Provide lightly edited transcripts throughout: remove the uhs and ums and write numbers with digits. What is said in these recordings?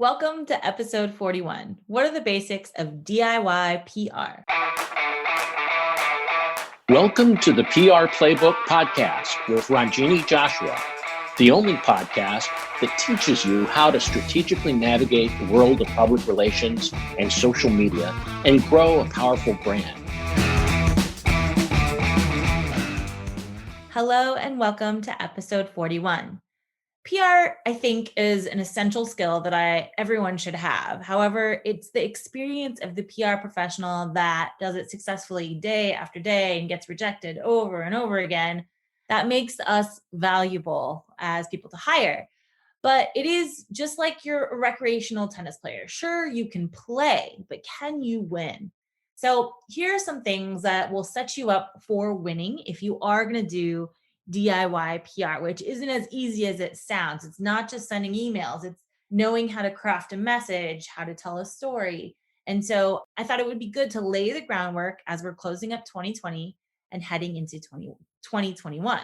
Welcome to episode 41. What are the basics of DIY PR? Welcome to the PR Playbook podcast with Ranjini Joshua, the only podcast that teaches you how to strategically navigate the world of public relations and social media and grow a powerful brand. Hello and welcome to episode 41. PR, I think, is an essential skill that everyone should have. However, it's the experience of the PR professional that does it successfully day after day and gets rejected over and over again that makes us valuable as people to hire. But it is just like you're a recreational tennis player. Sure, you can play, but can you win? So here are some things that will set you up for winning if you are going to do DIY PR, which isn't as easy as it sounds. It's not just sending emails, it's knowing how to craft a message, how to tell a story. And so I thought it would be good to lay the groundwork as we're closing up 2020 and heading into 2021.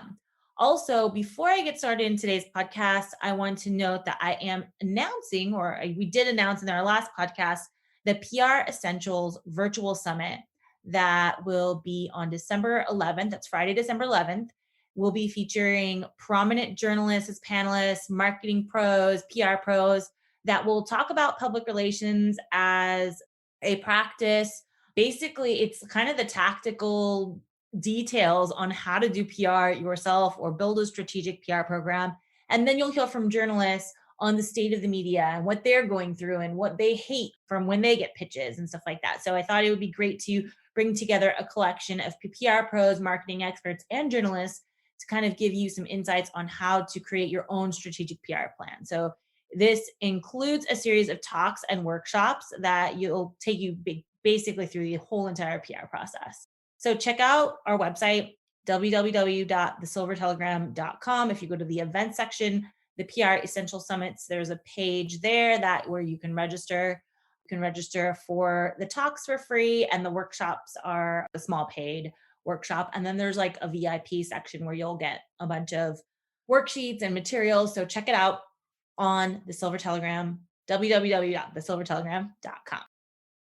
Also, before I get started in today's podcast, I want to note that I am announcing, we did announce in our last podcast, the PR Essentials Virtual Summit that will be on December 11th. That's Friday, December 11th. We'll be featuring prominent journalists as panelists, marketing pros, PR pros that will talk about public relations as a practice. Basically, it's kind of the tactical details on how to do PR yourself or build a strategic PR program. And then you'll hear from journalists on the state of the media and what they're going through and what they hate from when they get pitches and stuff like that. So I thought it would be great to bring together a collection of PR pros, marketing experts, and journalists to kind of give you some insights on how to create your own strategic PR plan. So this includes a series of talks and workshops that will take you basically through the whole entire PR process. So check out our website, www.thesilvertelegram.com. If you go to the event section, the PR Essential Summits, there's a page there where you can register. You can register for the talks for free, and the workshops are a small paid workshop. And then there's like a VIP section where you'll get a bunch of worksheets and materials. So check it out on the Silver Telegram, www.thesilvertelegram.com.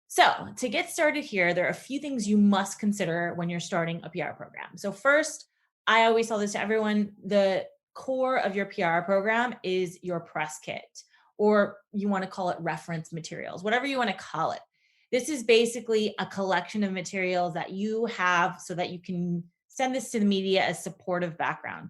So to get started here, there are a few things you must consider when you're starting a PR program. So first, I always tell this to everyone, the core of your PR program is your press kit, or you want to call it reference materials, whatever you want to call it. This is basically a collection of materials that you have so that you can send this to the media as supportive background.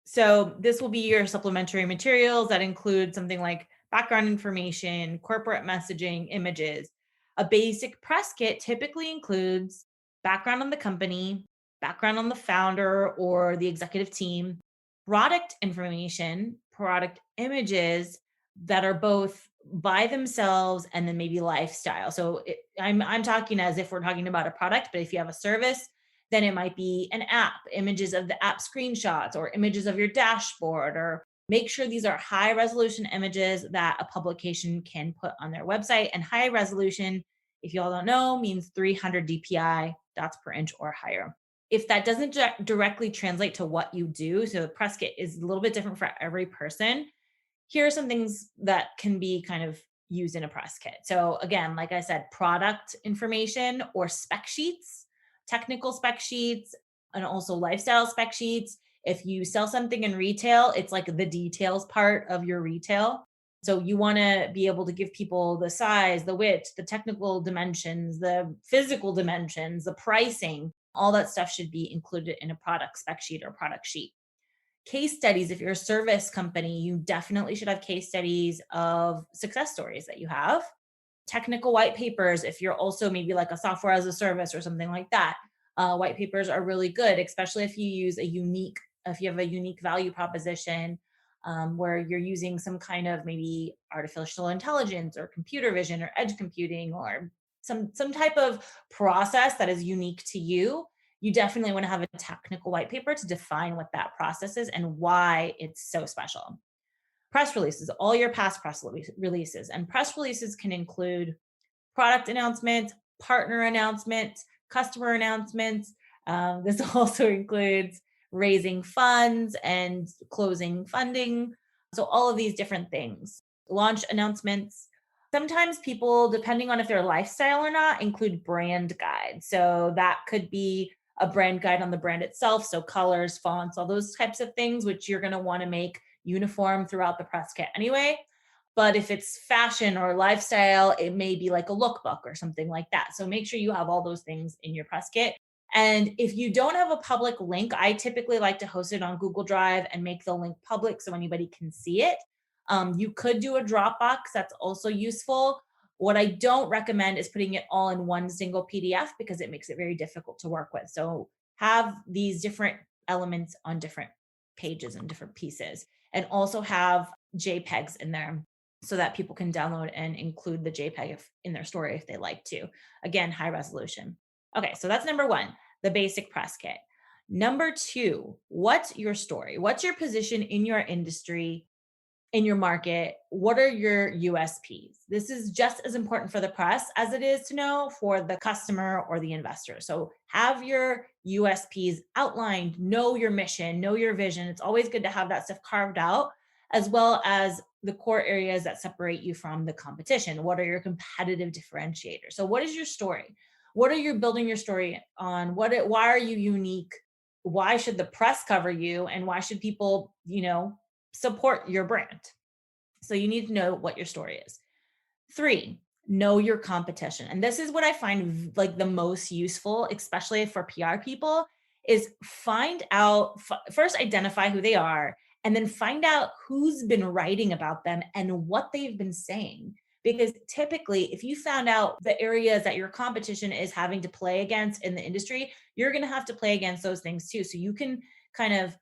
So this will be your supplementary materials that include something like background information, corporate messaging, images. A basic press kit typically includes background on the company, background on the founder or the executive team, product information, product images that are both by themselves and then maybe lifestyle. So I'm talking as if we're talking about a product, but if you have a service, then it might be an app, images of the app screenshots or images of your dashboard, or make sure these are high resolution images that a publication can put on their website. And high resolution, if you all don't know, means 300 DPI, dots per inch or higher. If that doesn't directly translate to what you do, so the press kit is a little bit different for every person, here are some things that can be kind of used in a press kit. So again, like I said, product information or spec sheets, technical spec sheets, and also lifestyle spec sheets. If you sell something in retail, it's like the details part of your retail. So you want to be able to give people the size, the width, the technical dimensions, the physical dimensions, the pricing. All that stuff should be included in a product spec sheet or product sheet. Case studies, if you're a service company, you definitely should have case studies of success stories that you have. Technical white papers, if you're also maybe like a software as a service or something like that. White papers are really good, especially if you have a unique value proposition where you're using some kind of maybe artificial intelligence or computer vision or edge computing or some type of process that is unique to you. You definitely want to have a technical white paper to define what that process is and why it's so special. Press releases, all your past press releases. And press releases can include product announcements, partner announcements, customer announcements. This also includes raising funds and closing funding. So all of these different things. Launch announcements, Sometimes people, depending on if they're lifestyle or not, include brand guides. So that could be a brand guide on the brand itself. So colors, fonts, all those types of things, which you're going to want to make uniform throughout the press kit anyway. But if it's fashion or lifestyle, it may be like a lookbook or something like that. So make sure you have all those things in your press kit. And if you don't have a public link, I typically like to host it on Google Drive and make the link public so anybody can see it. You could do a Dropbox, that's also useful. What I don't recommend is putting it all in one single PDF because it makes it very difficult to work with. So have these different elements on different pages and different pieces, and also have JPEGs in there so that people can download and include the JPEG in their story if they like to. Again, high resolution. Okay, so that's number one, the basic press kit. Number two, what's your story? What's your position in your industry, in your market? What are your USPs? This is just as important for the press as it is to know for the customer or the investor. So have your USPs outlined, know your mission, know your vision. It's always good to have that stuff carved out, as well as the core areas that separate you from the competition. What are your competitive differentiators? So what is your story? What are you building your story on? Why are you unique? Why should the press cover you? And why should people, support your brand? So you need to know what your story is. Three, know your competition. And this is what I find like the most useful, especially for PR people, is find out, first identify who they are, and then find out who's been writing about them and what they've been saying. Because typically, if you found out the areas that your competition is having to play against in the industry, you're going to have to play against those things too. So you can kind of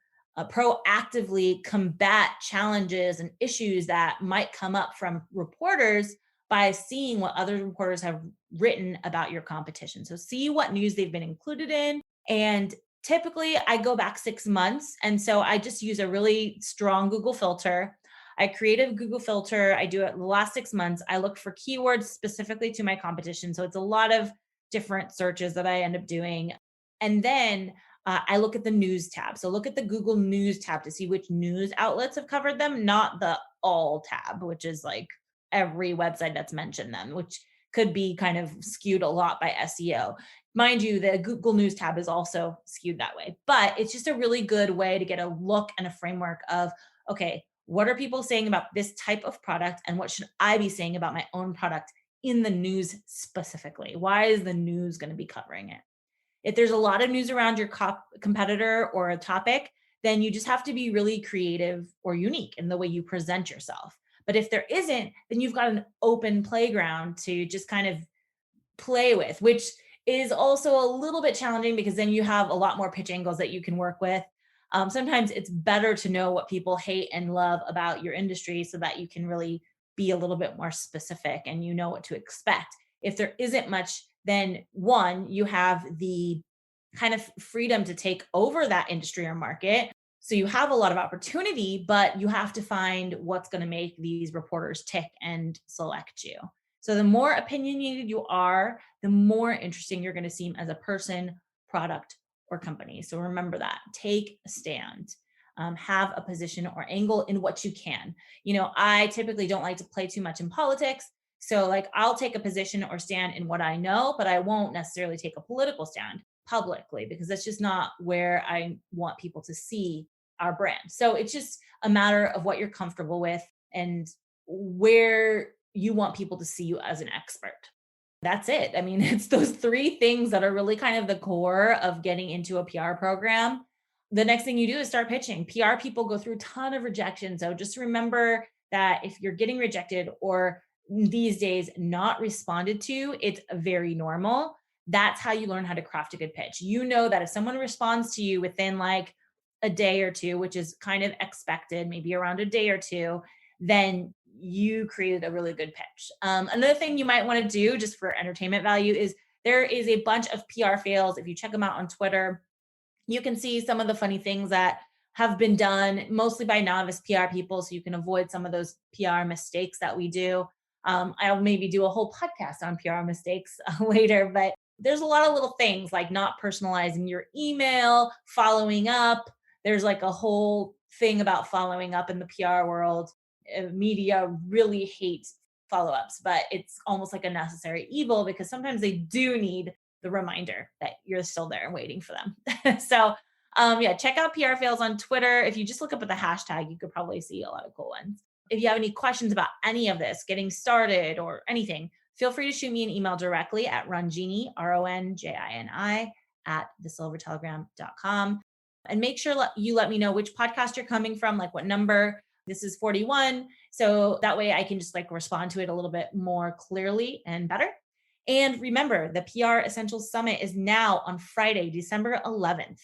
proactively combat challenges and issues that might come up from reporters by seeing what other reporters have written about your competition. So see what news they've been included in. And typically I go back 6 months. And so I just use a really strong Google filter. I create a Google filter. I do it the last 6 months. I look for keywords specifically to my competition. So it's a lot of different searches that I end up doing. And then I look at the news tab. So look at the Google News tab to see which news outlets have covered them, not the all tab, which is like every website that's mentioned them, which could be kind of skewed a lot by SEO. Mind you, the Google News tab is also skewed that way, but it's just a really good way to get a look and a framework of, okay, what are people saying about this type of product and what should I be saying about my own product in the news specifically? Why is the news going to be covering it? If there's a lot of news around your competitor or a topic, then you just have to be really creative or unique in the way you present yourself. But if there isn't, then you've got an open playground to just kind of play with, which is also a little bit challenging because then you have a lot more pitch angles that you can work with. Sometimes it's better to know what people hate and love about your industry so that you can really be a little bit more specific and you know what to expect. If there isn't much, then one, you have the kind of freedom to take over that industry or market. So you have a lot of opportunity, but you have to find what's going to make these reporters tick and select you. So the more opinionated you are, the more interesting you're going to seem as a person, product, or company. So remember that. Take a stand. Have a position or angle in what you can. I typically don't like to play too much in politics. So, like, I'll take a position or stand in what I know, but I won't necessarily take a political stand publicly because that's just not where I want people to see our brand. So, it's just a matter of what you're comfortable with and where you want people to see you as an expert. That's it. I mean, it's those three things that are really kind of the core of getting into a PR program. The next thing you do is start pitching. PR people go through a ton of rejection. So just remember that if you're getting rejected or these days not responded to, it's very normal. That's how you learn how to craft a good pitch. You know that if someone responds to you within like a day or two, which is kind of expected, maybe around a day or two, then you created a really good pitch. Another thing you might want to do just for entertainment value is there is a bunch of PR fails. If you check them out on Twitter, you can see some of the funny things that have been done mostly by novice PR people. So you can avoid some of those PR mistakes that we do. I'll maybe do a whole podcast on PR mistakes later, but there's a lot of little things like not personalizing your email, following up. There's like a whole thing about following up in the PR world. Media really hates follow-ups, but it's almost like a necessary evil because sometimes they do need the reminder that you're still there and waiting for them. So yeah, check out PR fails on Twitter. If you just look up at the hashtag, you could probably see a lot of cool ones. If you have any questions about any of this, getting started or anything, feel free to shoot me an email directly at Ronjini, RONJINI, at thesilvertelegram.com. And make sure you let me know which podcast you're coming from, like what number. This is 41. So that way I can just like respond to it a little bit more clearly and better. And remember, the PR Essentials Summit is now on Friday, December 11th.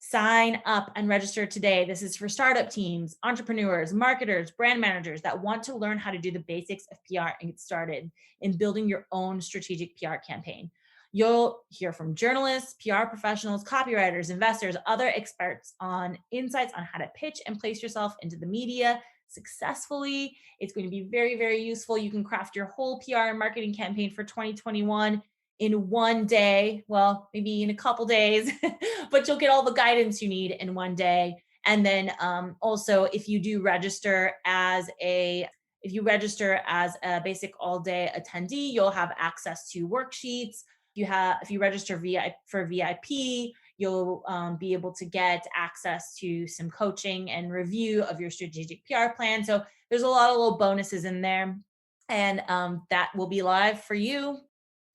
Sign up and register today. This is for startup teams, entrepreneurs, marketers, brand managers that want to learn how to do the basics of PR and get started in building your own strategic PR campaign. You'll hear from journalists, PR professionals, copywriters, investors, other experts on insights on how to pitch and place yourself into the media successfully. It's going to be very, very useful. You can craft your whole PR and marketing campaign for 2021 in one day. Well, maybe in a couple days, but you'll get all the guidance you need in one day. And then also, if you register as a basic all day attendee, you'll have access to worksheets. If you register for VIP, you'll be able to get access to some coaching and review of your strategic PR plan. So there's a lot of little bonuses in there, and that will be live for you.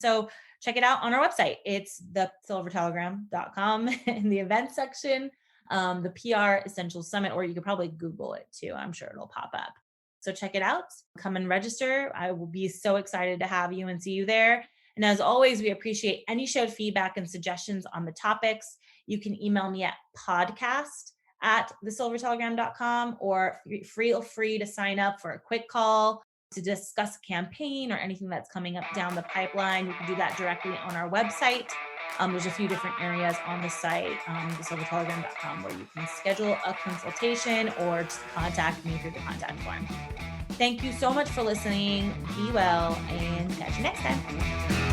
So check it out on our website. It's thesilvertelegram.com in the events section, the PR Essentials Summit, or you could probably Google it too. I'm sure it'll pop up. So check it out. Come and register. I will be so excited to have you and see you there. And as always, we appreciate any shared feedback and suggestions on the topics. You can email me at podcast@thesilvertelegram.com, or feel free to sign up for a quick call to discuss a campaign or anything that's coming up down the pipeline. You can do that directly on our website. There's a few different areas on the site, thesilvertelegram.com, where you can schedule a consultation or just contact me through the contact form. Thank you so much for listening. Be well and catch you next time.